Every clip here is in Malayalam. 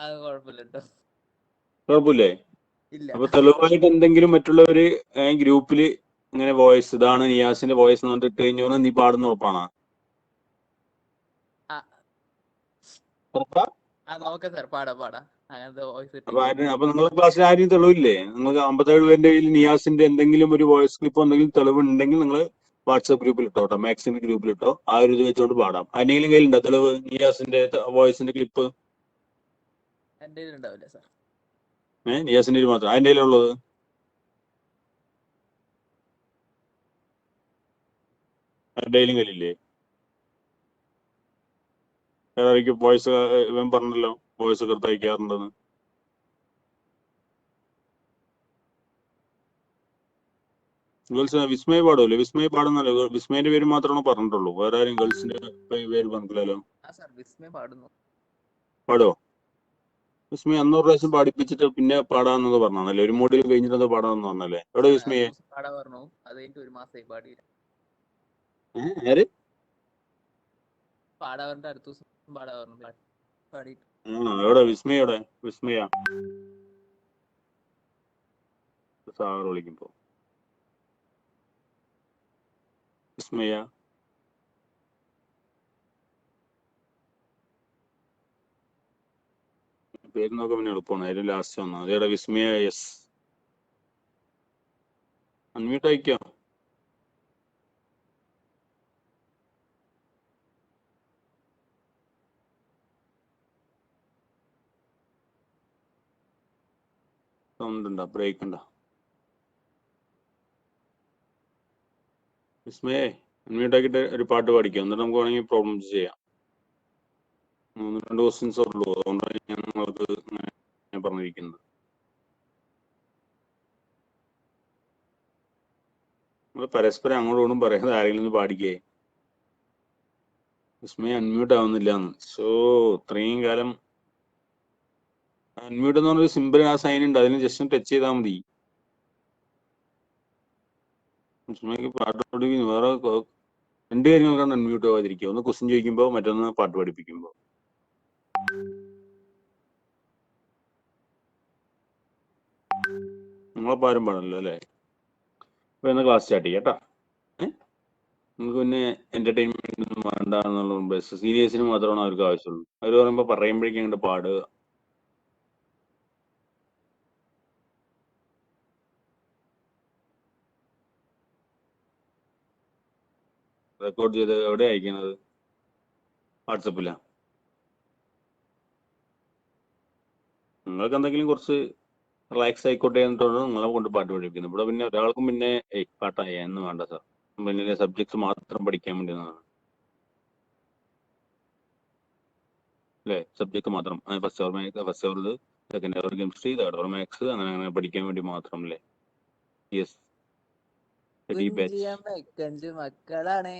അത് കുഴപ്പമില്ല കേട്ടോ. കുഴപ്പമില്ലേ? ഇല്ല. അപ്പൊ തെളിവായിട്ട് എന്തെങ്കിലും മറ്റുള്ളവര് ഗ്രൂപ്പില് ഇങ്ങനെ വോയിസ് ഇതാണ് നിയാസിന്റെ വോയിസ് എന്ന് പറഞ്ഞിട്ട് കഴിഞ്ഞാൽ നീ പാടുന്ന ഉറപ്പാണോ? നോക്കാം സാർ, പാടാ അങ്ങനത്തെ വോയിസ്. അപ്പൊ നിങ്ങളുടെ ക്ലാസ്സിൽ ആരും തെളിവില്ലേ? നിങ്ങൾക്ക് 57 പേരുടെ കയ്യിൽ നിയാസിന്റെ എന്തെങ്കിലും ഒരു വോയിസ് ക്ലിപ്പ് എന്തെങ്കിലും തെളിവ് ഉണ്ടെങ്കിൽ നിങ്ങൾ വാട്സ്ആപ്പ് ഗ്രൂപ്പിൽ ഇട്ടോ കേട്ടോ, മാക്സിന്റെ ഗ്രൂപ്പിൽ ഇട്ടോ. ആ ഒരു ഇത് വെച്ചോണ്ട് പാടാം. ആരെങ്കിലും കയ്യിലുണ്ടോ തെളിവ് നിയാസിന്റെ വോയിസിന്റെ ക്ലിപ്പ്? എന്റെ ഉണ്ടാവില്ല സാർ. നിയാസിന്റെ മാത്രം അതിന്റെ കയ്യിലുള്ളത്? ഡെയിലും കയ്യിലില്ലേ? ഏതായിരിക്കും വോയിസ്? ഇവൻ പറഞ്ഞല്ലോ വോയിസ് ഒക്കെ തയ്ക്കാറുണ്ടെന്ന്. ഗേൾസ് വിസ്മയ പാടുമല്ലോ? വിസ്മയ പാടുന്നല്ലോ. വിസ്മയന്റെ പേര് മാത്രമാണോ പറഞ്ഞിട്ടുള്ളൂ? വേറെ ആരും ഗേൾസിന്റെ പേര് പറഞ്ഞില്ലല്ലോ. പാടോ? വിസ്മയ 500 പ്രാവശ്യം പാടിപ്പിച്ചിട്ട് പിന്നെ പാടാന്നത് പറഞ്ഞാണല്ലേ? ഒരു മോഡിൽ കഴിഞ്ഞിട്ട് പാടാന്ന് പറഞ്ഞല്ലേ? എവിടെ വിസ്മയെ? ഒരു മാസമായി പാടിയില്ല. ആര് പാടാവറിന്റെ അടുത്ത ദിവസം പാടാവറിന് പാടി. എവിടെ വിസ്മയ? എവിടെ വിസ്മയ? സാർ വിളിക്കുമ്പോ വിസ്മയ പേര് നോക്കാൻ പിന്നെ എളുപ്പമാണ്. അതിൽ ലാസ്റ്റ് വന്നു. അതേടെ വിസ്മയ. യെസ്, അൺമ്യൂട്ട് അയക്കോ? സൗണ്ട് ഉണ്ടോ? ബ്രേക്ക് ഉണ്ടോ? വിസ്മയെ അൺമ്യൂട്ട് ആക്കിയിട്ട് ഒരു പാട്ട് പാടിക്കാം. എന്നിട്ട് നമുക്ക് വേണമെങ്കിൽ പ്രോബ്ലംസ് ചെയ്യാം. 2 ക്വസ്റ്റ്യൻസ് ഉള്ളൂ. അതുകൊണ്ടാണ് ഞാൻ നിങ്ങൾക്ക് ഞാൻ പറഞ്ഞിരിക്കുന്നത്. നമ്മൾ പരസ്പരം അങ്ങോട്ടും ഇങ്ങോട്ടും പറയാതെ ആരെങ്കിലും ഒന്ന് പാടിക്കേ. വിസ്മയ അൺമ്യൂട്ട് ആവുന്നില്ല എന്ന്. സോ ഇത്രയും കാലം അൺമ്യൂട്ട് എന്ന് പറഞ്ഞൊരു സിമ്പിൾ ആ സൈൻ ഉണ്ട്, അതിന് ജസ്റ്റ് ടച്ച് ചെയ്താൽ മതി. വിസ്മയ്ക്ക് പാട്ട് പഠിപ്പിക്കുന്നു. വേറെ 2 കാര്യങ്ങൾക്കാണ് അൺമ്യൂട്ട് ആവാതിരിക്കുക. ഒന്ന് ക്വസ്റ്റ്യൻ ചോദിക്കുമ്പോൾ, മറ്റൊന്ന് പാട്ട് പഠിപ്പിക്കുമ്പോൾ. നിങ്ങളപ്പോൾ ആരും പാടല്ലോ അല്ലേ? അപ്പൊ എന്നാ ക്ലാസ് സ്റ്റാർട്ട് ചെയ്യാം കേട്ടോ. നമുക്ക് പിന്നെ എന്റർടൈൻമെന്റ് ഒന്നും വേണ്ട എന്നുള്ള സീരിയസിന് മാത്രമാണ് അവർക്ക് ആവശ്യമുള്ളൂ. അവർ പറയുമ്പോൾ പറയുമ്പോഴേക്കും അങ്ങോട്ട് പാടുക. റെക്കോർഡ് ചെയ്ത് എവിടെ അയക്കുന്നത്? വാട്സപ്പിലാ? നിങ്ങൾക്ക് എന്തെങ്കിലും കുറച്ച് റിലാക്സ് ആയിക്കോട്ടെ എന്നിട്ടാണ് നിങ്ങളെ കൊണ്ട് പാട്ട് പഠിപ്പിക്കുന്നത്. ഇവിടെ പിന്നെ ഒരാൾക്കും പിന്നെ പാട്ടായ എന്ന് വേണ്ട സാർ, പിന്നെ സബ്ജക്ട്സ് മാത്രം പഠിക്കാൻ വേണ്ടി അല്ലേ? സബ്ജക്ട് മാത്രം, ഫസ്റ്റ് അവർ മാത്സ്, ഫസ്റ്റ് അവർ സെക്കൻഡ് അവർ കെമിസ്ട്രി, തേർഡ് അവർ മാത്സ്, അങ്ങനെ പഠിക്കാൻ വേണ്ടി മാത്രം അല്ലേ? യെസ്. മക്കളാണേ,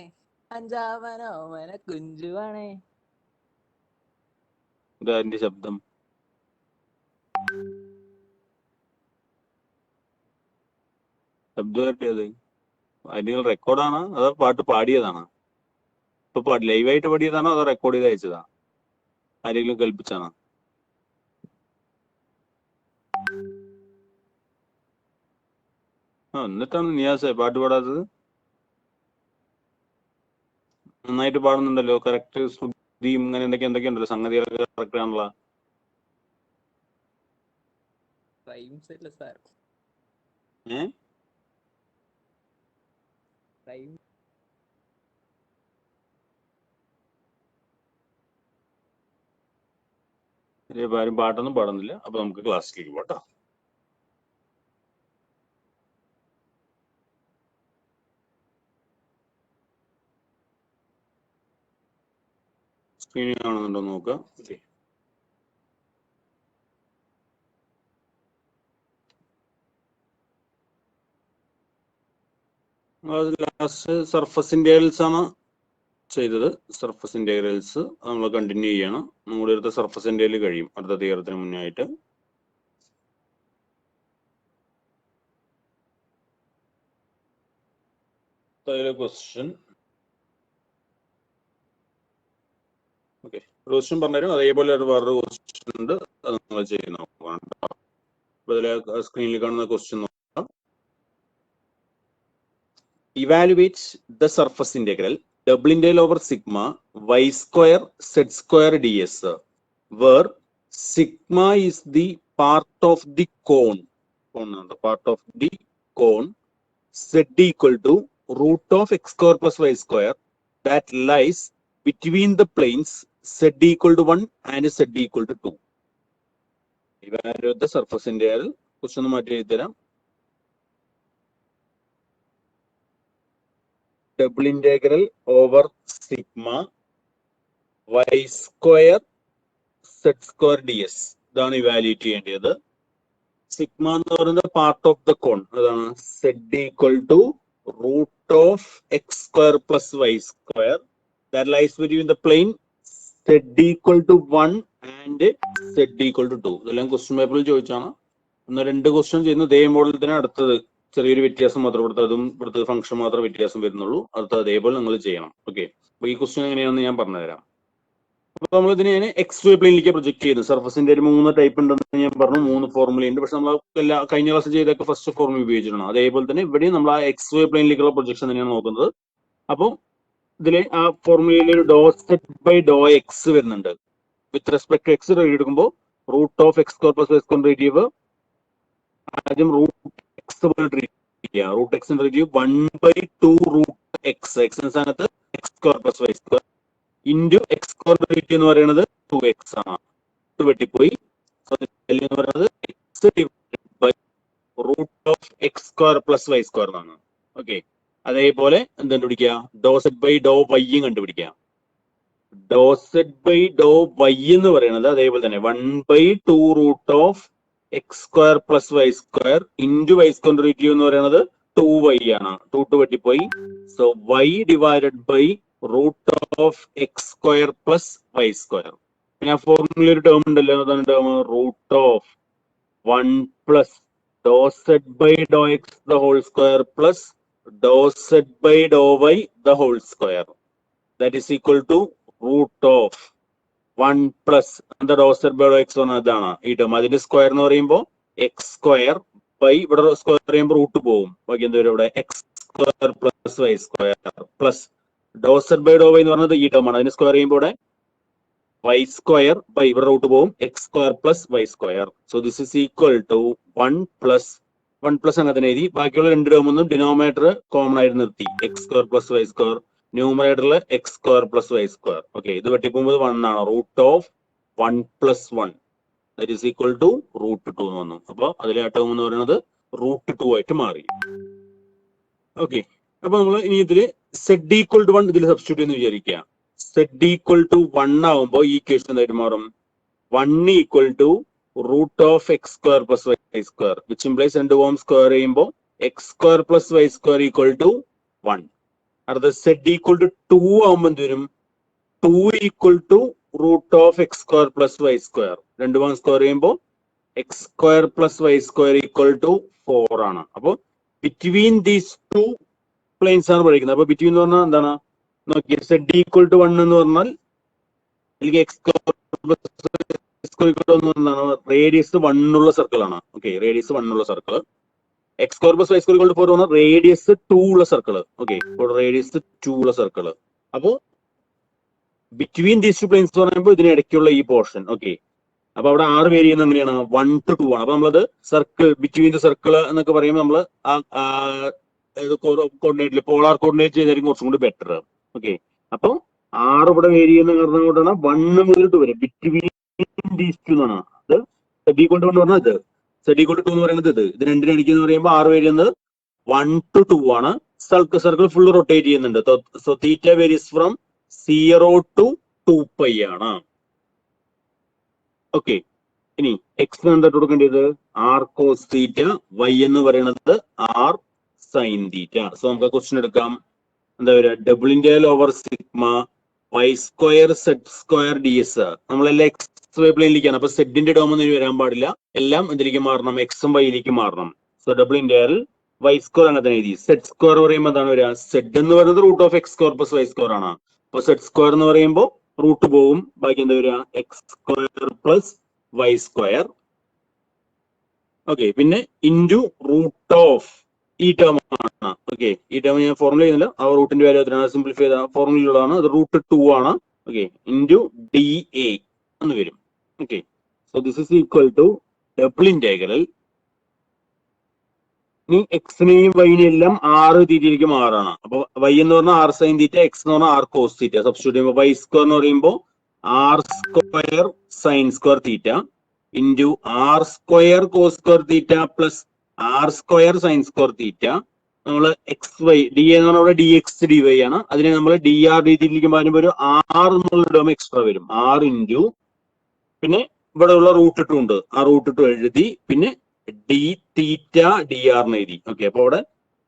അഞ്ചാമനോമന കുഞ്ചുവാണേ. ഇതാരുടെ ശബ്ദം? ശബ്ദം കേട്ടത് അതിന് റെക്കോർഡാണ് അതോ പാട്ട് പാടിയതാണ്? ഇപ്പൊ ലൈവായിട്ട് പാടിയതാണോ അതോ റെക്കോർഡ് ചെയ്ത് അയച്ചതാ? ആരെങ്കിലും കേൾപ്പിച്ചാണോ? എന്നിട്ടാണ് നിയാസെ പാട്ട് പാടാത്തത്? നന്നായിട്ട് പാടുന്നുണ്ടല്ലോ. കറക്റ്റ് ശ്രുതിയും ഇങ്ങനെ എന്തൊക്കെയുണ്ടല്ലോ, സംഗതികളൊക്കെ കറക്റ്റ് ആണല്ലോ. ആരും പാട്ടൊന്നും പാടുന്നില്ല. അപ്പൊ നമുക്ക് ക്ലാസ്സിലേക്ക് പോട്ടോ. സ്ക്രീനിൽ കാണുന്നുണ്ടോ നോക്കാം. ലാസ്റ്റ് സർഫസ് ഇന്റഗ്രൽസ് ആണ് ചെയ്തത്. സർഫസ് ഇന്റഗ്രൽസ് നമ്മൾ കണ്ടിന്യൂ ചെയ്യണം. നമ്മുടെ അടുത്ത സർഫസ് ഇന്റഗ്രൽ കഴിയും അടുത്ത തീരത്തിന് മുന്നേ ആയിട്ട്. ക്വസ്റ്റ്യൻ ഓക്കെ, ക്വസ്റ്റ്യൻ പറഞ്ഞുതരും. അതേപോലെ വേറൊരു ക്വസ്റ്റ്യൻ ഉണ്ട്, അത് നിങ്ങൾ ചെയ്യുന്ന ഇതിലെ സ്ക്രീനിൽ കാണുന്ന ക്വസ്റ്റ്യൻ നോക്കാം. Evaluate the surface integral double integral over sigma y square z square ds where sigma is the part of the cone z equal to root of x square plus y square that lies between the planes z equal to 1 and z equal to 2. Evaluate the surface integral. Question മാറ്റി എഴുതരാം. Double integral over sigma y square z square ds ഇതാണ് ഇവാലുവേറ്റ് ചെയ്യേണ്ടത്. സിഗ്മ എന്ന് പറയുന്നത് പാർട്ട് ഓഫ് ദ കോൺ, അതാണ് z equal to root of x square plus y square that lies between the plane z equal to 1 and z equal to 2. ഇതെല്ലാം ക്വസ്റ്റ്യൻ പേപ്പറിൽ ചോദിച്ചാണ്. ഒന്ന് രണ്ട് ക്വസ്റ്റ്യൻ ചെയ്യുന്നു ഇതേ മോഡൽ തന്നെ. അടുത്തത് ചെറിയൊരു വ്യത്യാസം മാത്രം, ഇവിടുത്തെ ഫംഗ്ഷൻ മാത്രമേ വ്യത്യാസം വരുന്നുള്ളൂ. അടുത്തത് അതേപോലെ നിങ്ങൾ ചെയ്യണം. ഓക്കെ, അപ്പൊ ഈ ക്വസ്റ്റ്യൻ എങ്ങനെയാണെന്ന് ഞാൻ പറഞ്ഞുതരാം. അപ്പൊ നമ്മൾ ഇതിനെ എക്സ് വൈ പ്ലെയിനിലേക്ക് പ്രൊജക്ട് ചെയ്യുന്നു. സർഫസിന്റെ ഒരു 3 ടൈപ്പ് ഉണ്ടെന്ന് ഞാൻ പറഞ്ഞു, 3 ഫോർമുലയുണ്ട്. പക്ഷെ നമ്മൾ കഴിഞ്ഞ ക്ലാസ് ചെയ്തൊക്കെ ഫസ്റ്റ് ഫോർമുല ഉപയോഗിച്ചിട്ടുണ്ട്. അതേപോലെ തന്നെ ഇവിടെയും നമ്മൾ ആ എക്സ് വൈ പ്ലെയിനിലേക്കുള്ള പ്രൊജക്ഷൻ തന്നെയാണ് നോക്കുന്നത്. അപ്പോൾ ഇതിലെ ആ ഫോർമുലയിൽ ഒരു dou set by Dr x വരുന്നുണ്ട്. വിത്ത് റെസ്പെക്ട് ടു എക്സ് എടുക്കുമ്പോൾ root of x square plus y square derivative ആദ്യം root x derivative 1/2 root x എക്സിന്റെ സ്ഥാനത്ത് x square plus y square into x square derivative എന്ന് പറയുന്നത് 2x ആണ്. വെട്ടിപ്പോയി എന്ന് പറയുന്നത് x divided by root of x square plus y square എന്നാണ്. ഓക്കെ, അതേപോലെ എന്ത് കണ്ടുപിടിക്കുക? ഡോ സെറ്റ് ബൈ ഡോ വൈയും കണ്ടുപിടിക്കുക. Dou set by Dr y എന്ന് പറയുന്നത് അതേപോലെ തന്നെ 1/2 root of x square plus y square into y square derivative എന്ന് പറയുന്നത് 2y ആണ്. 2 വെട്ടിപ്പോയി. So y divided by root of x square plus y square. പിന്നെ ആ ഫോർമുല ഒരു ടേം ഉണ്ടല്ലോ, അതാണ് term root of 1 plus dou Z by Dr x the whole square plus dou Z by Dr y the whole square that is equal to root of 1 plus എന്താ doh set by Dr x പറഞ്ഞാൽ ഇതാണ് ഈ ടേം. അതിന്റെ സ്ക്വയർ എന്ന് പറയുമ്പോൾ എക്സ് സ്ക്വയർ ബൈ ഇവിടെ സ്ക്വയർ പറയുമ്പോൾ റൂട്ട് പോകും. ബാക്കി എന്താ വരും ഇവിടെ? X square plus y square plus dou Z by Dr y എന്ന് പറഞ്ഞത് ഈ ടേം ആണ്. അതിന് സ്ക്വയർ ചെയ്യുമ്പോൾ ഇവിടെ വൈ സ്ക്വയർ ബൈ ഇവിടെ റൂട്ട് പോകും x square plus y square. So this is equal to 1 plus അങ്ങനെ തന്നെ എഴുതി. ബാക്കിയുള്ള രണ്ട് ടേം ഒന്നും ഡിനോമിനേറ്റർ കോമൺ ആയിട്ട് നിർത്തി. X square plus y square, ന്യൂമറേറ്ററിൽ x square plus y square. Okay, ഇത് വെട്ടിപ്പോകുമ്പോൾ 1 ആണ്. Root of 1 plus 1 that is equal to root 2 എന്ന് വന്നു. അപ്പൊ അതിലെ ആ ടേം എന്ന് പറയുന്നത് റൂട്ട് 2 ആയിട്ട് മാറി. ഓക്കെ, അപ്പൊ നമ്മൾ ഇനി ഇതില് സെഡ് ഈക്വൽ ടു 1 ഇതിൽ സബ്സ്റ്റിറ്റ്യൂട്ട് എന്ന് വിചാരിക്കുക. സെഡ് ഈക്വൽ ടു 1 ആവുമ്പോൾ ഈ ഇക്വേഷൻ എന്തായിട്ട് മാറും? 1 equal to root of x square plus y square which implies 2 ഓം സ്ക്വയർ ചെയ്യുമ്പോൾ x square plus y square equal to 1. അടുത്ത സെഡ് ഈക്വൽ ടു 2 ആവുമ്പോൾ എന്ത് വരും? 2 equal to root of x square plus y square. 2 ഓം സ്ക്വയർ ചെയ്യുമ്പോൾ x square plus y square equal to 4 ആണ്. അപ്പോൾ ബിറ്റ്വീൻ ദീസ് 2 പ്ലെയിൻസ് ആണ് പഠിക്കുന്നത്. അപ്പൊ ബിറ്റ്വീൻ എന്ന് പറഞ്ഞാൽ എന്താണ് നോക്കി? സെഡ് ഈക്വൽ ടു 1 എന്ന് പറഞ്ഞാൽ എനിക്ക് എക്സ് റേഡിയസ് 1 ഉള്ള സർക്കിൾ ആണ്. ഓക്കെ, റേഡിയസ് 1 ഉള്ള circle. X square plus y square equal to 4 പറഞ്ഞാൽ റേഡിയസ് 2 ഉള്ള സർക്കിൾ. ഓക്കെ, ഇപ്പോൾ റേഡിയസ് 2 ഉള്ള സർക്കിൾ. അപ്പോ ബിറ്റ്വീൻ ദീസ് 2 പ്ലെയിൻസ് പറയുമ്പോൾ ഇതിനിടയ്ക്കുള്ള ഈ പോർഷൻ. ഓക്കെ, അപ്പൊ അവിടെ 6 വേരി ചെയ്യുന്നത് എങ്ങനെയാണ്? 1 to 2 ആണ്. അപ്പൊ നമ്മളത് സർക്കിൾ ബിറ്റ്വീൻ ദ സർക്കിൾ എന്നൊക്കെ പറയുമ്പോൾ നമ്മൾ കോർഡിനേറ്റിൽ പോളാർ കോർഡിനേറ്റ് ചെയ്തായിരിക്കും കുറച്ചും കൂടി ബെറ്റർ. ഓക്കെ, അപ്പൊ 6 ഇവിടെ വേരി ചെയ്യുന്ന കാരണം കൊണ്ടാണ് 1 മുതൽ 2 വരെ ബിറ്റ്വീൻ ദീസ് 2 എന്നാണ്. അത് സെഡ് ഈക്വൽ ടു 1 പറഞ്ഞാൽ ഇത്, സെഡ് ഈക്വൽ ടു 2 എന്ന് പറയുന്നത് ഇത് രണ്ടിനും അടിക്കുന്ന പറയുമ്പോൾ 6 വേരി ചെയ്യുന്നത് 1 to 2 ആണ്. സർക്കിൾ ഫുള്ള് റൊട്ടേറ്റ് ചെയ്യുന്നുണ്ട്. So theta varies from 0 to 2π ആണ്. ഓക്കെ, ഇനി എക്സ് എന്തായിട്ട് കൊടുക്കേണ്ടത്? ആർ കോസ് തീറ്റ, വൈ എന്ന് പറയുന്നത് ആർ സൈൻ തീറ്റ. സോ നമുക്ക് ക്വസ്റ്റ്യൻ എടുക്കാം. എന്താ പറയുക? Double integral over sigma y square zed square d s. നമ്മളെല്ലാം എക്സ് വൈ പ്ലെയിനിലേക്കാണ്. അപ്പൊ സെഡിന്റെ ടേം ഒന്നും വരാൻ പാടില്ല. എല്ലാം എന്തിലേക്ക് മാറണം? എക്സും വൈയിലേക്ക് മാറണം. So double integral y square അങ്ങനെ തന്നെ എഴുതി. സെഡ് സ്ക്വയർ പറയുമ്പോൾ എന്താണ് വരിക? സെഡ് എന്ന് പറയുന്നത് root of x square plus y square ആണ്. അപ്പൊ സെഡ് സ്ക്വയർ എന്ന് പറയുമ്പോൾ റൂട്ട് പോവും. ബാക്കി എന്താ വരിക? X square plus y square okay, പിന്നെ ഇൻറ്റു റൂട്ട് ഓഫ് ഈ ടേം ആണ്. ഓക്കെ, ഈ ടേം ഞാൻ ഫോർമുല ചെയ്യുന്നില്ല, ആ റൂട്ടിന്റെ വാല്യൂ എത്രയാണ് സിംപ്ലിഫൈ ചെയ്ത ഫോർമുലയുള്ളതാണ്. അത് √2 ആണ്. ഓക്കെ, ഇൻറ്റു DA എന്ന് വരും. Okay, so this is equal to double integral. ഇനി എക്സിനെയും വൈനെയും എല്ലാം ആറ് തീറ്റയിലേക്ക് മാറാണ്. അപ്പൊ y എന്ന് പറഞ്ഞാൽ ആർ സൈൻ തീറ്റ, എക്സ് എന്ന് പറഞ്ഞാൽ ആർ കോസ് തീറ്റ. സബ്സ്റ്റിറ്റ്യൂട്ട് ചെയ്യുമ്പോൾ y സ്ക്വയർ എന്ന് പറയുമ്പോൾ r square sine square theta into r square cos square theta plus r square sine square theta. നമ്മൾ എക്സ് വൈ ഡി എന്ന് പറഞ്ഞാൽ dx/dy ആണ്. അതിനെ നമ്മൾ dr/dt മാറ്റുമ്പോൾ ഒരു ആർ എന്നുള്ള ടേം എക്സ്ട്രാ വരും. ആർ ഇൻറ്റു പിന്നെ ഇവിടെ ഉള്ള √2 ഉണ്ട്, ആ √2 എഴുതി, പിന്നെ ഡി തീറ്റ ഡി ആറിന് എഴുതി. ഓക്കെ, അപ്പൊ ഇവിടെ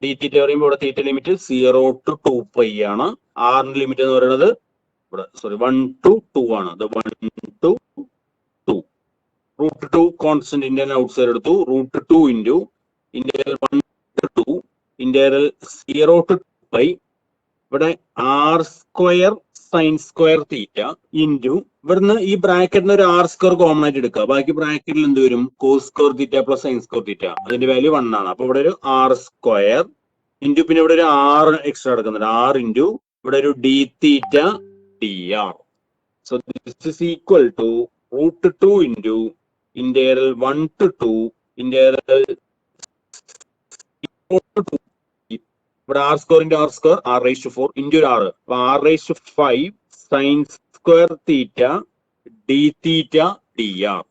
ഡി തീറ്റ പറയുമ്പോൾ ഇവിടെ തീറ്റ ലിമിറ്റ് 0 to 2π ആണ്. ആറിന്റെ ലിമിറ്റ് എന്ന് പറയുന്നത് ഇവിടെ 1 to 2 ആണ്. 1 to 2. √2 constant integral outside എടുത്തു. √2 into integral 1 to 2 integral 0 to 2π. ഇവിടെ r square sine square theta into ഇവിടുന്ന് ഈ ബ്രാക്കറ്റിന് ഒരു ആർ സ്ക്വയർ കോമൺ ആയിട്ട് എടുക്കുക. ബാക്കി ബ്രാക്കറ്റിൽ എന്ത് വരും? Cos square theta plus sine square theta. അതിന്റെ വാല്യൂ 1 ആണ്. അപ്പൊ ഇവിടെ ഒരു ആർ സ്ക്വയർ ഇൻറ്റു പിന്നെ ഇവിടെ ഒരു ആർ എക്സ്ട്രാ എടുക്കുന്നുണ്ട്, ആർ ഇൻറ്റു ഇവിടെ ഒരു d theta d r. So this is equal to √2 into integral 1 to 2 integral ഇവിടെ r square into r square r⁴ into ഒരു ആറ്. അപ്പൊ r⁵ sine square theta d theta d r.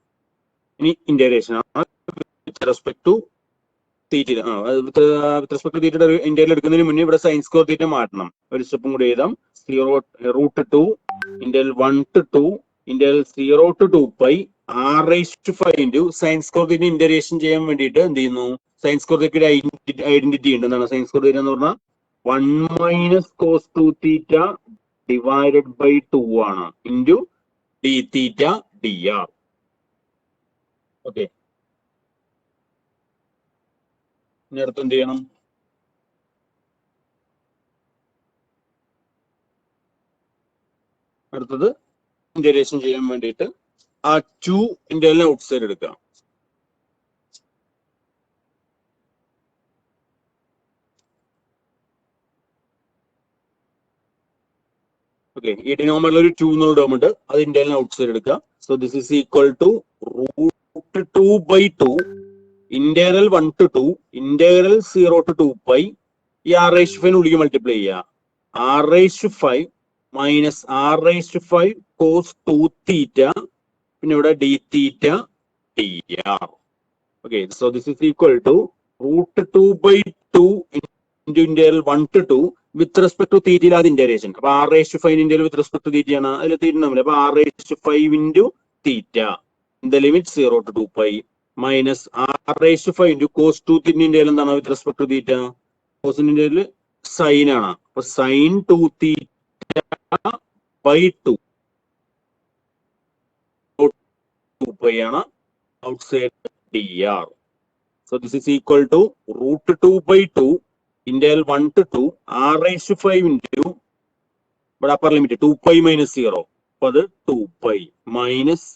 ഇനി ഇന്റഗ്രേഷൻ ആണ് with respect to theta. With respect to തീറ്റയുടെ ഇന്റഗ്രൽ എടുക്കുന്നതിന് മുന്നേ ഇവിടെ സൈൻ സ്ക്വയർ തീറ്റ മാറ്റണം. ഒരു സ്റ്റെപ്പും കൂടി എഴുതാം. √2 integral 1 to 2 integral 0 to 2π r⁵ into sine square theta integration ചെയ്യാൻ വേണ്ടിയിട്ട് എന്ത് ചെയ്യുന്നു? സൈൻ സ്ക്വയർ തീറ്റയുടെ ഐഡന്റിറ്റി ഉണ്ട്. എന്താണ് സൈൻ സ്ക്വയർ തീറ്റ എന്ന് പറഞ്ഞാൽ 1 - cos 2θ ഡിവൈഡഡ് ബൈ 2 ആണ് into D theta d r. Okay, ഇനി അടുത്ത് എന്ത് ചെയ്യണം? അടുത്തത് ഇന്റഗ്രേഷൻ ചെയ്യാൻ വേണ്ടിയിട്ട് ആ 2 ഇന്റഗ്രലിനെ ഔട്ട് സൈഡ് എടുക്കാം. ഓക്കെ, ഈ ഡിനോമിനേറ്ററിൽ ഒരു 2 എന്നുള്ള ടേം ഉണ്ട്, അത് ഇന്റഗ്രലിനെ ഔട്ട് സൈഡ് എടുക്കുക. So this is equal to √2/2 integral 1 to 2 integral 0 to 2π. ഈ r⁵ ഉള്ളിൽ മൾട്ടിപ്ലൈ ചെയ്യുക. r⁵ മൈനസ് r⁵ കോസ് 2θ പിന്നെ ഇവിടെ d theta d r. Okay, so this is equal to √2/2 into integral 1 to 2 with respect to തീറ്റയിൽ അത് ഇന്റഗ്രേഷൻ. അപ്പൊ r⁵ integral with respect to തീറ്റയാണ്, അതിൽ തീറ്റ തമ്മിൽ. അപ്പൊ r⁵ into theta in the limit 0 to 2π minus r⁵ into cos 2θ integral എന്താണ് വിത്ത് റെസ്പെക്ട് ടു തീറ്റ? കോസിന്റെ ഇന്റഗ്രൽ സൈൻ ആണ്. അപ്പൊ സൈൻ 2θ ബൈ 2 2π ആണ് outside d r. So this is equal to √2/2 integral 1 to 2 r⁵ into ഇവിടെ അപ്പർ ലിമിറ്റ് 2π - 0. അപ്പൊ അത് 2π മൈനസ്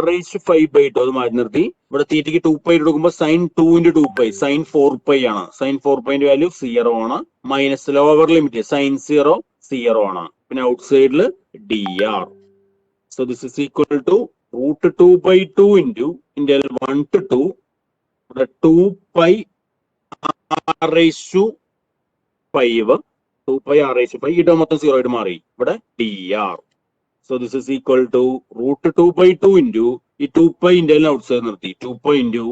r⁵/2 അത് മാറ്റി നിർത്തി. ഇവിടെ തീറ്റയ്ക്ക് 2π എടുക്കുമ്പോൾ സൈൻ 2 × 2π സൈൻ 4π ആണ്. സൈൻ 4πന്റെ വാല്യൂ 0 ആണ്. മൈനസ് ലോവർ ലിമിറ്റ് സൈൻ 0 0 ആണ്. പിന്നെ ഔട്ട് സൈഡിൽ d r. So this is equal to √2/2 into integral 1 to 2 ഇവിടെ 2π r⁵ 5 2π r⁵ ഈ ടേം മൊത്തം 0 ആയിട്ട് മാറി. ഇവിടെ d r. So this is equal to √2/2 into ഈ 2π ഇന്റഗ്രൽ ഔട്ട് സൈഡ് നിർത്തി. 2π ഇൻറ്റു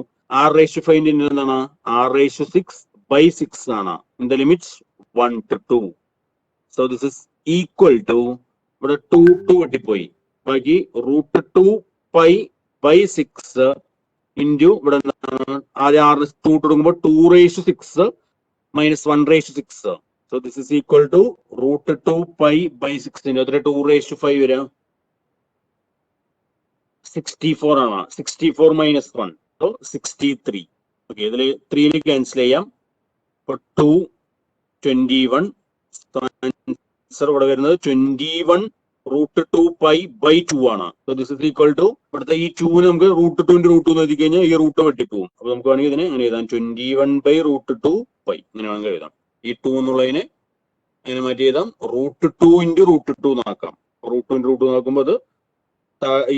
r⁵ ഇന്റഗ്രൽ എന്താണ്? r⁵6/6 ആണ് in the limits 1 to 2. So this is equal to ഇവിടെ 2 വെട്ടിപ്പോയി, ബാക്കി √2π/6 ഇൻറ്റു ഇവിടെ ആദ്യം r2 കൊടുക്കുമ്പോൾ 2⁻6 minus 1⁻6. So this is equal to √2π/6 എത്ര 2⁵ വരാം? 64 ആണ്. 64 - 1 സോ 63. ഓക്കെ, ഇതിൽ 3 ക്യാൻസൽ ചെയ്യാം. 2 21 ആൻസർ ഇവിടെ വരുന്നത് 21 √2π/2 ആണ്. So this is equal to ഇവിടുത്തെ ഈ 2 നമുക്ക് √2 × √2 എന്ന് എഴുതി കഴിഞ്ഞാൽ ഈ റൂട്ട് വെട്ടിപ്പോവും. അപ്പൊ നമുക്ക് വേണമെങ്കിൽ ഇതിനെ അങ്ങനെ എഴുതാം 21/√2π ഇങ്ങനെ വേണമെങ്കിൽ എഴുതാം. ഈ 2 എന്നുള്ളതിനെ അങ്ങനെ മാറ്റി എഴുതാം √2 × √2 എന്നാക്കാം. √2 × √2 നോക്കുമ്പോൾ അത്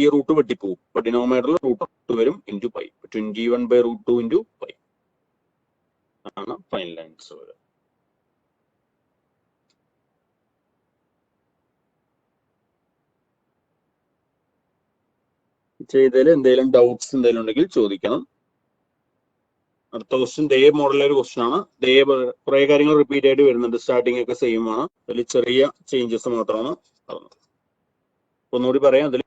ഈ റൂട്ട് വെട്ടിപ്പോവും. അപ്പൊ ഡിനോമിനേറ്ററിൽ √2 വരും ഇൻറ്റു പൈ. 21/√2 × π ആണ് ഫൈനൽ ആൻസർ വരിക. ചെയ്തതിൽ എന്തെങ്കിലും ഡൗട്ട്സ് എന്തെങ്കിലും ഉണ്ടെങ്കിൽ ചോദിക്കണം. അടുത്ത ക്വസ്റ്റ്യൻ ദേ മോഡലിലെ ഒരു ക്വസ്റ്റ്യൻ ആണ്. ദേ കുറെ കാര്യങ്ങൾ റിപ്പീറ്റ് ആയിട്ട് വരുന്നുണ്ട്. സ്റ്റാർട്ടിംഗ് ഒക്കെ സെയിം ആണ്. അതിൽ ചെറിയ ചേഞ്ചസ് മാത്രമാണ് പറഞ്ഞത്. ഒന്നുകൂടി പറയാം. അതിൽ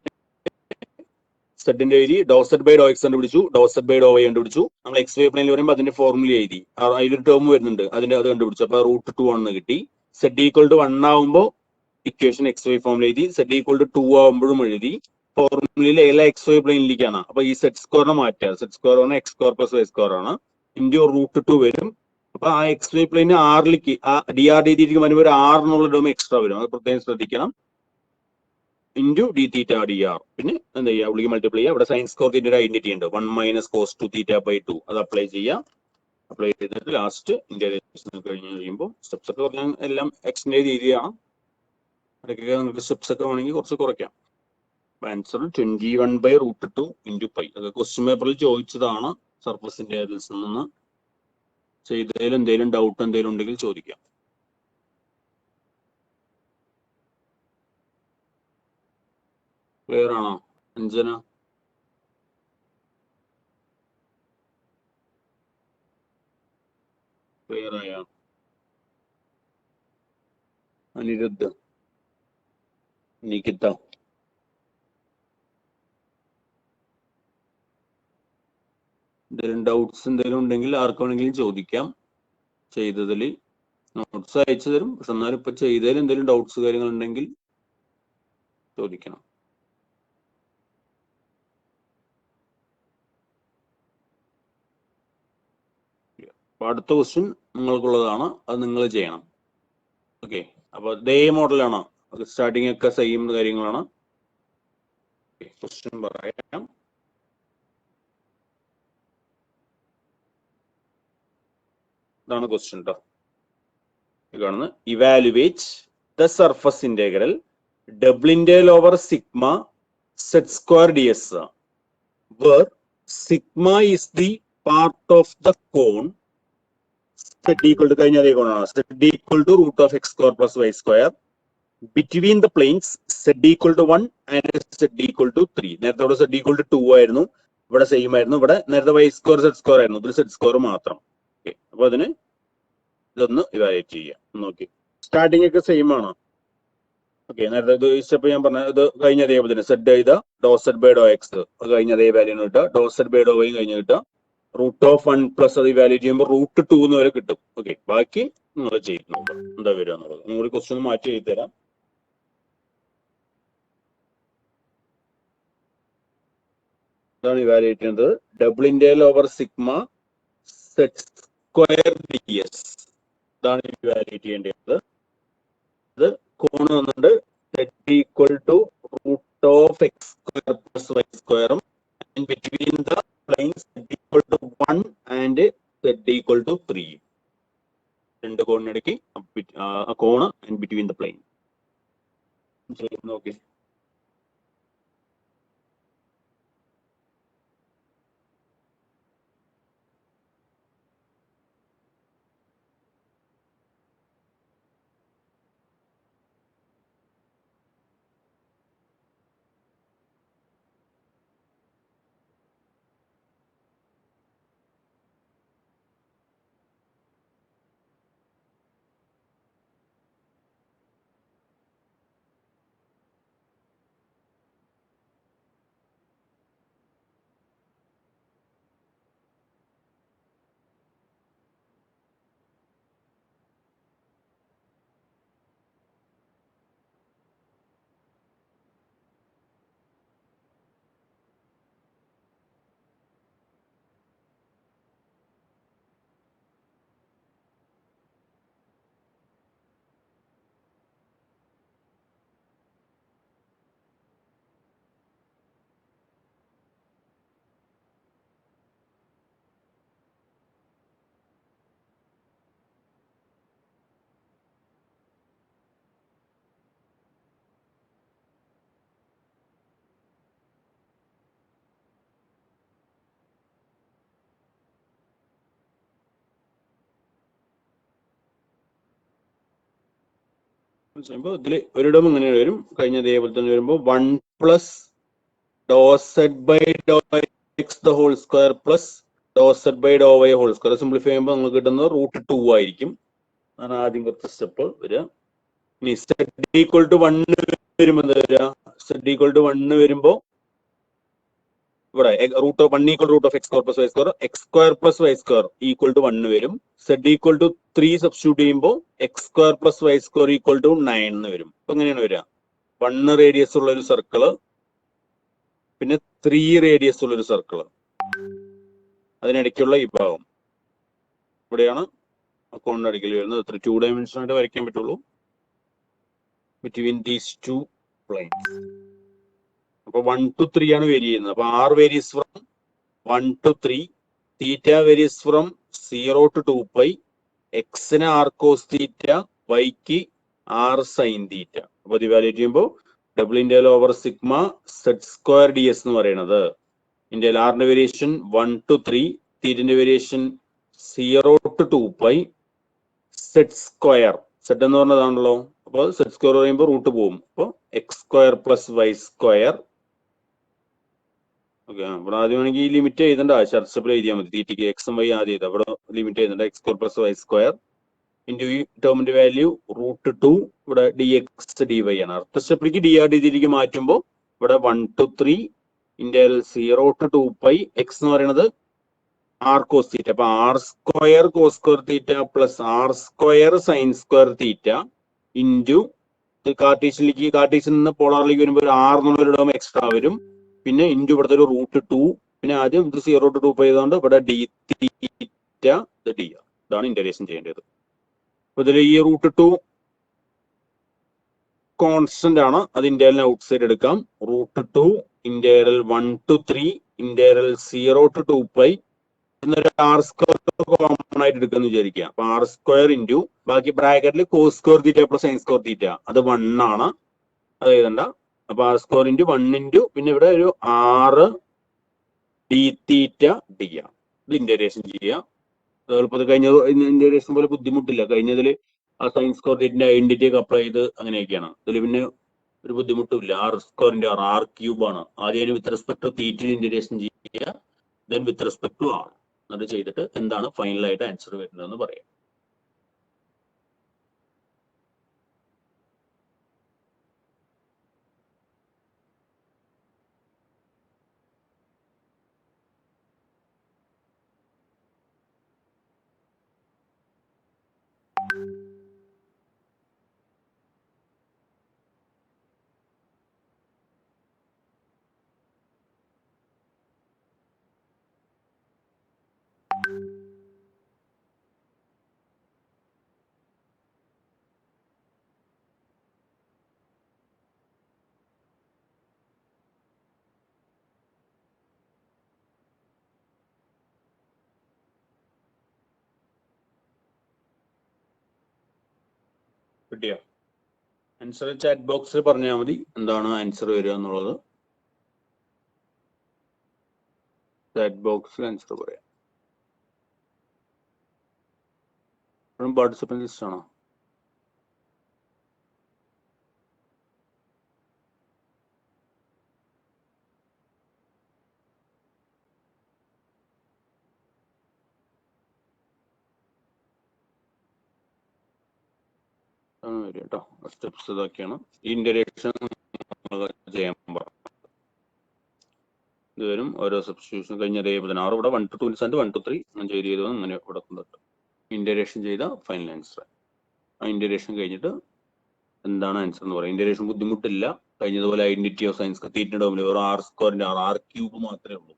സെറ്റിന്റെ എഴുതി ∂z/∂x കണ്ടുപിടിച്ചു, ∂z/∂y കണ്ടുപിടിച്ചു. നമ്മൾ XY പ്ലെയിനിൽ പറയുമ്പോൾ അതിന്റെ ഫോർമുല എഴുതി. അതിലൊരു ടേം വരുന്നുണ്ട്, അതിന്റെ അത് കണ്ടുപിടിച്ചു. അപ്പൊ √2 ആണെന്ന് കിട്ടി. z=1 ആവുമ്പോൾ ഇക്വേഷൻ XY ഫോമിൽ എഴുതി. z=2 ആവുമ്പോഴും എഴുതി. ഫോർമുലയിൽ എല്ലാ XY പ്ലെയിനിലേക്കാണ്. അപ്പൊ ഈ സെറ്റ് സ്ക്വയറിനെ മാറ്റുക. സെറ്റ് സ്ക്വയർ ആണ് x² + y² ആണ്. ഇൻറ്റു √2 വരും. അപ്പൊ ആ XY പ്ലെയിന് ആറിലേക്ക് dr/dθ വരുമ്പോൾ ഒരു 6 എന്നുള്ള ടേം എക്സ്ട്രാ വരും. അത് പ്രത്യേകം ശ്രദ്ധിക്കണം. Into d∅dr. പിന്നെ എന്താ ചെയ്യുക, ഉള്ളിൽ മൾട്ടിപ്ലൈ ചെയ്യുക. ഇവിടെ സൈൻ സ്ക്വയർ ഒരു ഐഡന്റിറ്റി ഉണ്ട്, 1 - cos 2θ/2. അത് അപ്ലൈ ചെയ്യുക. അപ്ലൈ ചെയ്തിട്ട് ലാസ്റ്റ് ഇന്റഗ്രേഷൻ കഴിഞ്ഞ് കഴിയുമ്പോൾ സ്റ്റെപ്സ് ഒക്കെ പറഞ്ഞാൽ എല്ലാം എക്സിന്റെ രീതിയാണ്. അതൊക്കെ നമുക്ക് സ്റ്റെപ്സ് ഒക്കെ വേണമെങ്കിൽ കുറച്ച് കുറയ്ക്കാം. ആൻസർ 21/√2 × π. അത് ക്വസ്റ്റ്യൻ പേപ്പറിൽ ചോദിച്ചതാണ്. സർഫസിന്റെ നിന്ന് ചെയ്തതിൽ എന്തെങ്കിലും ഡൗട്ട് എന്തെങ്കിലും ഉണ്ടെങ്കിൽ ചോദിക്കാം. ക്ലിയർ ആണോ അഞ്ജന? ക്ലിയർ ആയോ അനിരുദ്ധ, നികിത? എന്തെങ്കിലും ഡൗട്ട്സ് എന്തെങ്കിലും ഉണ്ടെങ്കിൽ ആർക്കാണെങ്കിലും ചോദിക്കാം. ചെയ്തതിൽ നോട്ട്സ് അയച്ചു തരും. പക്ഷെ എന്നാലും ഇപ്പൊ ചെയ്തതിൽ എന്തെങ്കിലും ഡൗട്ട്സ് കാര്യങ്ങൾ ഉണ്ടെങ്കിൽ ചോദിക്കണം. അടുത്ത ക്വസ്റ്റ്യൻ നിങ്ങൾക്കുള്ളതാണ്, അത് നിങ്ങൾ ചെയ്യണം. ഓക്കെ, അപ്പൊ ദേ മോഡലാണ്. സ്റ്റാർട്ടിങ് ഒക്കെ സെയിം കാര്യങ്ങളാണ്. ക്വസ്റ്റ്യൻ പറയാം. ഇതാണ് ക്വസ്റ്റ്യൻ കേട്ടോ. കാണുന്നത് evaluate the surface integral ∬ z²ds where sigma is the part of the cone z കഴിഞ്ഞ അതേ കോണാണ് z=√(x² + y²) between the planes z=1 and z=3. നേരത്തെ ഇവിടെ z=2 ആയിരുന്നു, ഇവിടെ സെയിം ആയിരുന്നു. ഇവിടെ നേരത്തെ y² z² ആയിരുന്നു, ഇതിൽ z² മാത്രം. ഓക്കെ, അപ്പൊ അതിന് ഇതൊന്ന് ഇവാലുവേറ്റ് ചെയ്യാം. നോക്കി സ്റ്റാർട്ടിംഗ് ഒക്കെ സെയിം ആണ്. ഓക്കെ, നേരത്തെ ഇത് സ്റ്റെപ്പ് ഞാൻ പറഞ്ഞ ഇത് കഴിഞ്ഞ അതേപോലെ തന്നെ സെറ്റ് ചെയ്ത ∂z/∂x അത് കഴിഞ്ഞ അതേ വാല്യൂ കിട്ടുക, ∂z/∂y കഴിഞ്ഞ് കിട്ടുക, √1+ അത് വാല്യൂറ്റ് ചെയ്യുമ്പോൾ √2 എന്ന് വരെ കിട്ടും. ഓക്കെ, ബാക്കി നിങ്ങൾ ചെയ്യുന്നുണ്ട് എന്താ വരിക എന്നുള്ളത്. നിങ്ങൾ ക്വസ്റ്റ്യൻ മാറ്റി എഴുതി തരാം. ഇതാണ് ഇവാലുവേറ്റ് ചെയ്യുന്നത്. ∬ z²ds ഇതാണ് ഇവാലുവേറ്റ് ചെയ്യേണ്ടത്. ഇത് കോണ് വന്നിട്ട് z=√(x² + y²) and between the planes z=1 and z=3. രണ്ട് കോണിനിടയ്ക്ക് cone and between the plane. Okay, ചെയ്യുമ്പോൾ ഇതിൽ ഒരിടം ഇങ്ങനെ വരും. കഴിഞ്ഞ അതേപോലെ തന്നെ വരുമ്പോൾ 1 plus doh zed by Dr x the whole square plus doh zed by Dr y whole square simplify ചെയ്യുമ്പോൾ നമുക്ക് കിട്ടുന്നത് √2 ആയിരിക്കും. അതാണ് ആദ്യം കുറച്ച് സ്റ്റെപ്പ് വരിക. ഇനി സെഡ് ഈക്വൽ ടു 1 വരുമ്പോൾ എന്താ വരിക? സെഡ് ഈക്വൽ ടു 1 വരുമ്പോൾ ഇവിടെ √1 equal √(x square plus y square) x square plus y square equal to 1 വരും. സെഡ് ഈക്വൽ ടു 3 സബ്സ്റ്റിറ്റ്യൂട്ട് ചെയ്യുമ്പോൾ x square plus y square equal to 9 എന്ന് വരും. അപ്പൊ എങ്ങനെയാണ് വരിക? 1 റേഡിയസ് ഉള്ള ഒരു സർക്കിള്, പിന്നെ 3 റേഡിയസ് ഉള്ള ഒരു സർക്കിള്, അതിനിടയ്ക്കുള്ള ഈ ഭാഗം ഇവിടെയാണ് കോണിന്റെ അടുക്കൽ വരുന്നത്. 2 ഡയമെൻഷൻ ആയിട്ട് വരയ്ക്കാൻ പറ്റുള്ളൂ ബിറ്റ്വീൻ ദീസ് 2 പ്ലെയിൻസ്. അപ്പൊ 1 to 3 ആണ് വേരി ചെയ്യുന്നത്. അപ്പൊ r varies from 1 to 3, theta varies from 0 to 2π, എക്സിന് r കോസ് തീറ്റ, വൈക്ക് r സൈൻ തീറ്റ. അപ്പൊ ഇത് വാല്യൂറ്റ് ചെയ്യുമ്പോൾ double integral over sigma z square d s എന്ന് പറയുന്നത് ഇന്ത്യയിൽ ആറിന്റെ വേരിയേഷൻ 1 to 3, തീറ്റിന്റെ variation 0 to 2π, z square, z എന്ന് പറഞ്ഞതാണല്ലോ. അപ്പോൾ സെഡ് സ്ക്വയർ പറയുമ്പോൾ റൂട്ട് പോകും. അപ്പോൾ x square plus y square. Okay, ഇവിടെ ആദ്യം വേണമെങ്കിൽ ഈ ലിമിറ്റ് എഴുതേണ്ട, ചർച്ചപ്പിൾ എഴുതിയാൽ മതി. തീറ്റിക്ക് എക്സും വൈ ആദ്യം ചെയ്ത് അവിടെ ലിമിറ്റ് എഴുതേണ്ട. X square plus y square into ഈ ടേമിന്റെ വാല്യൂ √2, ഇവിടെ ഡി എക്സ് ഡി വൈ ആണ്. അടുത്ത സ്റ്റെപ്പിലേക്ക് ഡി ആർ ഡി തീറ്റിക്ക് മാറ്റുമ്പോൾ ഇവിടെ 1 to 3 ഇന്റഗ്രൽ 0 to 2π, എക്സ് എന്ന് പറയുന്നത് ആർ കോസ് തീറ്റ. അപ്പൊ r square cos square theta plus r square sine square theta into കാർട്ടീഷ്യനിൽ നിന്ന് പോളാറിലേക്ക് വരുമ്പോൾ ഒരു ആർ എന്നുള്ളൊരു ടേം എക്സ്ട്രാ വരും. പിന്നെ ഇൻറ്റു ഇവിടുത്തെ ഒരു √2. പിന്നെ ആദ്യം ഇത് 0 to 2π ചെയ്തുകൊണ്ട് ഇവിടെ ഡി തീറ്റ ഡി ആർ. ഇതാണ് ഇന്റഗ്രേഷൻ ചെയ്യേണ്ടത്. അപ്പൊ ഇതിൽ ഈ √2 കോൺസ്റ്റന്റ് ആണ്, അത് ഇന്റഗ്രലിന് ഔട്ട് സൈഡ് എടുക്കാം. √2 ഇന്റഗ്രൽ 1 to 3 ഇന്റഗ്രൽ 0 to 2π എന്നൊരു ആർ സ്ക്വയർ കോമൺ ആയിട്ട് എടുക്കാന്ന് വിചാരിക്കുക. അപ്പൊ ആർ സ്ക്വയർ ഇൻറ്റു ബാക്കി ബ്രാക്കറ്റിൽ cos square theta plus sine square theta, അത് 1 ആണ്, അത് എഴുതണ്ട. അപ്പൊ ആർ സ്ക്വയർ ഇൻറ്റു 1 ഇൻറ്റു പിന്നെ ഇവിടെ ഒരു 6 ഡി തീറ്റ ഡി ആണ്. ഇത് ഇന്റഗ്രേഷൻ ചെയ്യുക. എളുപ്പത്തിൽ കഴിഞ്ഞ ഇന്റഗ്രേഷൻ പോലെ ബുദ്ധിമുട്ടില്ല. കഴിഞ്ഞതിൽ ആ സൈൻ സ്ക്വയർ തീറ്റിന്റെ ഐഡന്റിറ്റി ഒക്കെ അപ്ലൈ ചെയ്ത് അങ്ങനെയൊക്കെയാണ്. ഇതിൽ പിന്നെ ഒരു ബുദ്ധിമുട്ടില്ല. ആർ സ്ക്വയറിന്റെ ആർ ക്യൂബ് ആണ്. ആദ്യം വിത്ത് റെസ്പെക്ട് ടു തീറ്റിന് ഇന്റഗ്രേഷൻ ചെയ്യുക, then with respect to r. അത് ചെയ്തിട്ട് എന്താണ് ഫൈനലായിട്ട് ആൻസർ വരുന്നതെന്ന് പറയാം. കിട്ടിയോ? ആൻസർ ചാറ്റ് ബോക്സിൽ പറഞ്ഞാൽ മതി എന്താണ് ആൻസർ വരിക എന്നുള്ളത്. ചാറ്റ് ബോക്സിൽ ആൻസർ പറയാം. പാർട്ടിസിപ്പന്റ് ലിസ്റ്റ് ആണോ? വരും കേട്ടോ. സ്റ്റെപ്സ് ഇതൊക്കെയാണ്. ഇന്റഗ്രേഷൻ ചെയ്യാൻ പറഞ്ഞു. ഇത് വരും ഓരോ സബ്സ്റ്റിറ്റ്യൂഷൻ കഴിഞ്ഞ അതേപോലെ 6 ഇവിടെ 1 to 2 1 to 3 ഞാൻ ചെയ്ത് അങ്ങനെ ഇവിടെ കൊണ്ടിട്ട് ഇന്റഗ്രേഷൻ ചെയ്ത ഫൈനൽ ആൻസർ. ആ ഇന്റഗ്രേഷൻ കഴിഞ്ഞിട്ട് എന്താണ് ആൻസർ എന്ന് പറയും. ഇന്റഗ്രേഷൻ ബുദ്ധിമുട്ടില്ല. കഴിഞ്ഞതുപോലെ ഐഡന്റിറ്റി ഓഫ് സയൻസ് തീറ്റിന്റെ ഡോമിൽ ഒരു ആർ സ്ക്വയറിന്റെ ആർ ക്യൂബ് മാത്രമേ ഉള്ളൂ.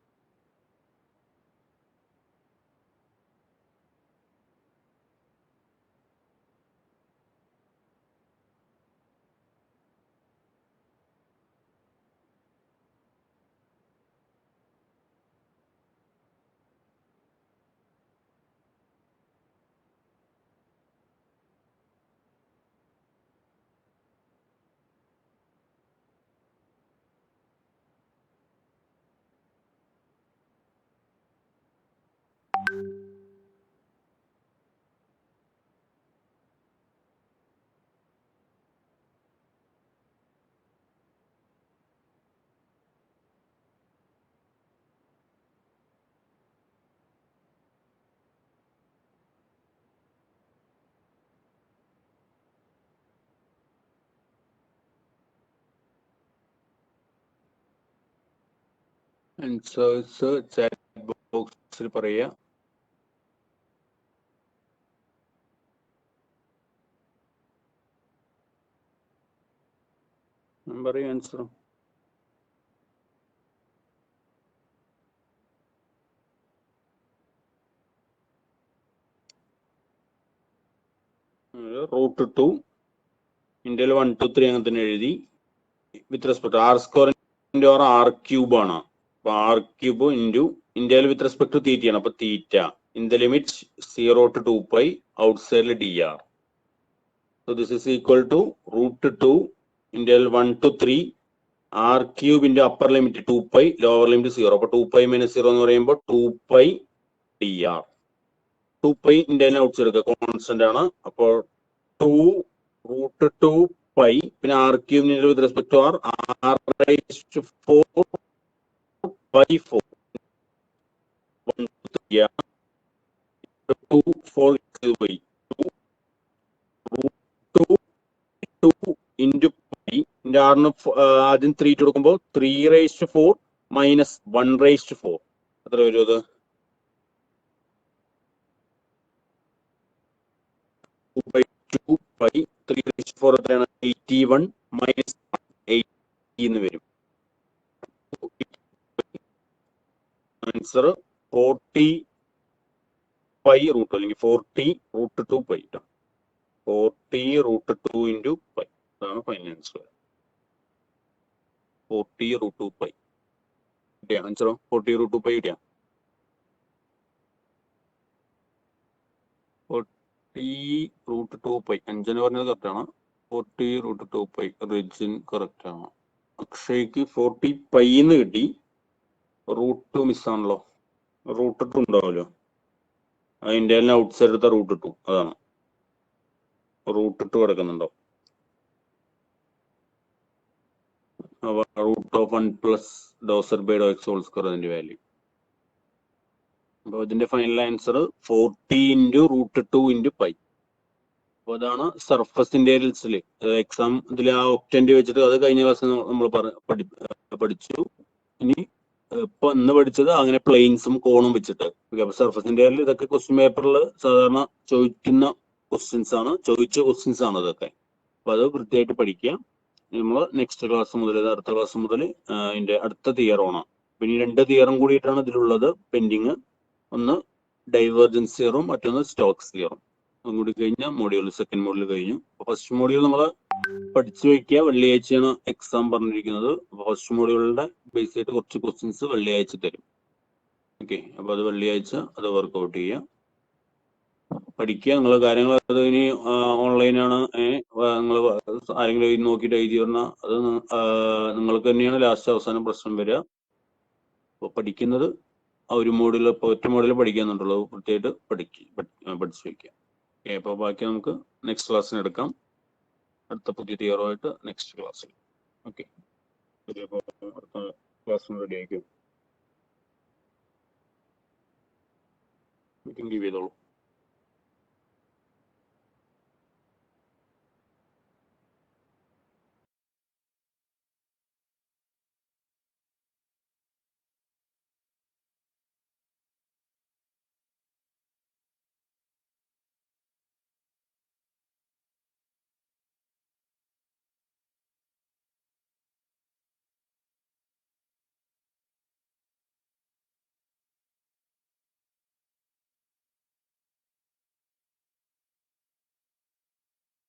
ആൻസേഴ്സ് ചാറ്റ് ബോക്സിൽ പറയുക. പറയൂ ആൻസർ. റൂട്ട് 2 ഇന്ത്യയിൽ 1 2 3 അങ്ങനെ തന്നെ എഴുതി. With respect r square or r cube ആണ്. അപ്പൊ ആർ ക്യൂബ് ഇൻറ്റു ഇന്ത്യയിൽ വിത്ത് റെസ്പെക്ട് ടു തീറ്റ ആണ്. അപ്പൊ തീറ്റ in the limit 0 to 2π ഔട്ട്സൈഡിൽ dr. So this is equal to root 2 ഇന്ത്യയിൽ 1 to 3 ആർ ക്യൂബിന്റെ അപ്പർ ലിമിറ്റ് 2π ലോവർ ലിമിറ്റ് 0. അപ്പൊ 2π - 0 എന്ന് പറയുമ്പോൾ 2π dr. 2π ഇന്ത്യയിൽ ഔട്ട്സൈഡ് എടുക്കുക, കോൺസ്റ്റന്റ് ആണ്. അപ്പോൾ 2 root 2π പിന്നെ ആർ ക്യൂബിന്റെ with respect to r raised to 4/4 1 to 3 2 4 by 2 root 2 into π ന്റെ ആറിന് ആദ്യം 3 ഇട്ട് കൊടുക്കുമ്പോൾ 3 raised to 4 minus 1 raised to 4 എത്ര വരും? അത് 2/2π 3 raised to 4 എത്രയാണ്? 81 minus 80 എന്ന് വരും. ആൻസർ 40π റൂട്ട് അല്ലെങ്കിൽ 40 root 2π. 40 root 2 into π. അതാണ് ഫൈനൽ ആൻസർ. 40 root 2π കിട്ടിയ ആൻസറോ? 40 root 2π കിട്ടിയ 40 root 2π. അഞ്ചെന്ന് പറഞ്ഞത് കറക്റ്റ് ആണ്. 40 root 2π റിജിൻ കറക്റ്റ് ആണ്. അക്ഷയ്ക്ക് 40π എന്ന് കിട്ടി. റൂട്ട് 2 മിസ്സാണല്ലോ. റൂട്ട് 2 ഉണ്ടാവുമല്ലോ, അതിൻ്റെ ഔട്ട്സൈഡ് എടുത്ത റൂട്ട് 2 അതാണ്. റൂട്ട് 2 കിടക്കുന്നുണ്ടോ? Root of 1 plus dou(z/dou(x) whole square അതിന്റെ വാല്യൂ. അപ്പോൾ ഇതിന്റെ final answer 40 into root 2 into π. അപ്പോൾ അതാണ് സർഫസ് ഇന്റഗ്രൽസിൽ എക്സാം ഇതിൽ ആ ഒക്ടന്റ് വെച്ചിട്ട് അത് കഴിഞ്ഞ ക്ലാസ് നമ്മൾ പഠിച്ചു. ഇനി ഇപ്പൊ ഇന്ന് പഠിച്ചത് അങ്ങനെ പ്ലെയിൻസും കോണും വെച്ചിട്ട്. അപ്പൊ സർഫസ് ഇന്റഗ്രൽ ഇതൊക്കെ ക്വസ്റ്റ്യൻ പേപ്പറിൽ സാധാരണ ചോദിക്കുന്ന ക്വസ്റ്റ്യൻസ് ആണ്, ചോദിച്ച ക്വസ്റ്റ്യൻസ് ആണ് ഇതൊക്കെ. അപ്പൊ അത് വൃത്തിയായിട്ട് പഠിക്കുക. നമ്മൾ നെക്സ്റ്റ് ക്ലാസ് മുതൽ അടുത്ത ക്ലാസ് മുതൽ അതിന്റെ അടുത്ത തിയറമാണ്. പിന്നെ ഈ 2 തിയറും കൂടിയിട്ടാണ് ഇതിലുള്ളത് പെൻഡിങ്. ഒന്ന് ഡൈവേർജൻസ് തിയറും മറ്റൊന്ന് സ്റ്റോക്സ് തിയറും. അതും കൂടി കഴിഞ്ഞാൽ മോഡ്യൂൾ സെക്കൻഡ് മോഡ്യൂൾ കഴിഞ്ഞു. ഫസ്റ്റ് മോഡ്യൂൾ നമ്മൾ പഠിച്ചു വെക്കുക. വെള്ളിയാഴ്ചയാണ് എക്സാം പറഞ്ഞിരിക്കുന്നത്. ഫസ്റ്റ് മോഡ്യൂളിന്റെ ബേസ് ആയിട്ട് കുറച്ച് ക്വസ്റ്റ്യൻസ് വെള്ളിയാഴ്ച തരും. ഓക്കെ, അപ്പൊ അത് വെള്ളിയാഴ്ച അത് വർക്ക്ഔട്ട് ചെയ്യുക, പഠിക്കുക. നിങ്ങൾ കാര്യങ്ങൾ അത് ഇനി ഓൺലൈനാണ്, നിങ്ങൾ ആരെങ്കിലും നോക്കിയിട്ട് എഴുതി പറഞ്ഞാൽ അത് നിങ്ങൾക്ക് തന്നെയാണ് ലാസ്റ്റ് അവസാനം പ്രശ്നം വരിക. അപ്പോൾ പഠിക്കുന്നത് ആ ഒരു മോഡിൽ, ഇപ്പോൾ ഒറ്റ മോഡിൽ പഠിക്കാന്നുണ്ടല്ലോ, വൃത്തിയായിട്ട് പഠിച്ചു വയ്ക്കുക. ഓക്കെ, അപ്പോൾ ബാക്കി നമുക്ക് നെക്സ്റ്റ് ക്ലാസ്സിന് എടുക്കാം. അടുത്ത പുതിയ തിയറുമായിട്ട് നെക്സ്റ്റ് ക്ലാസ്സിൽ. ഓക്കെ, അപ്പോൾ അടുത്ത ക്ലാസ്സിന് റെഡി ആയിരിക്കും. മീറ്റിംഗ് ലീവ് ചെയ്തോളൂ.